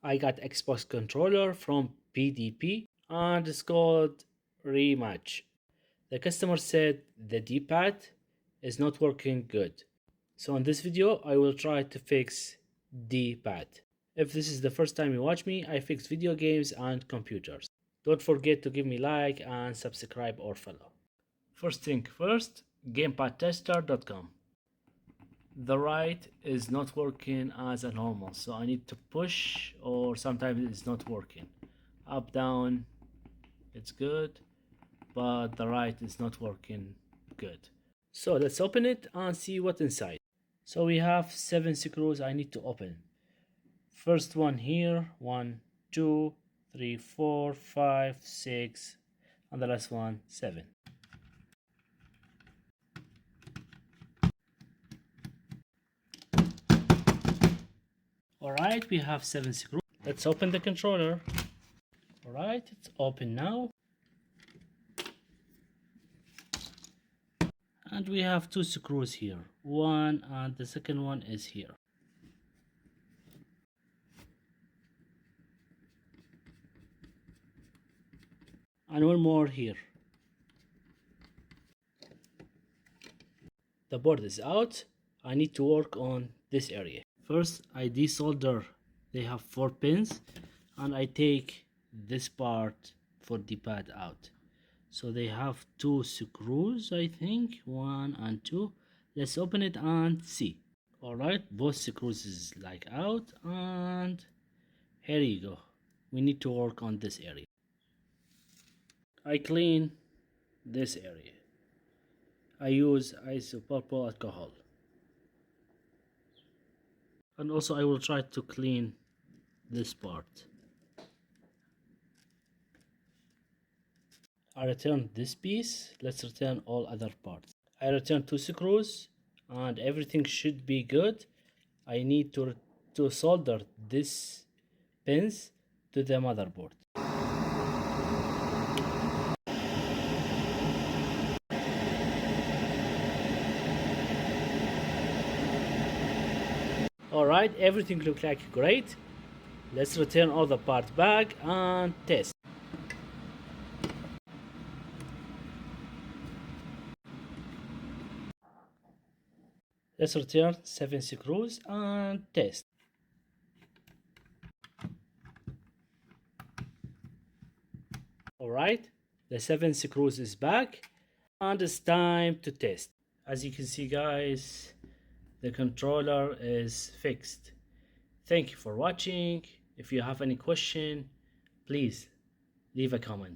I got Xbox controller from PDP and it's called Rematch. The customer said the Dpad is not working good. So in this video, I will try to fix Dpad. If this is the first time you watch me, I fix video games and computers. Don't forget to give me like and subscribe or follow. First thing first, gamepadtester.com. The right is not working as a normal, so I need to push, or sometimes it's not working. Up, down, it's good, but the right is not working good. So let's open it and see what's inside. So we have 7 screws I need to open. First one here, 1, 2, 3, 4, 5, 6, and the last one, 7. Alright, we have 7 screws. Let's open the controller. Alright, it's open now. And we have 2 screws here. One and the second one is here. And one more here. The board is out. I need to work on this area. First, I desolder. They have 4 pins, and I take this part for the pad out. So they have 2 screws, I think, 1 and 2. Let's open it and see. Alright, both screws is like out, and here you go. We need to work on this area. I clean this area. I use isopropyl alcohol. And also I will try to clean this part. I return this piece. Let's return all other parts. I return 2 screws and everything should be good. I need to solder this pins to the motherboard. Alright, everything looks like great. Let's return all the parts back and test. Let's return 7 screws and test. Alright, the 7 screws is back and it's time to test. As you can see guys, the controller is fixed. Thank you for watching. If you have any question, please leave a comment.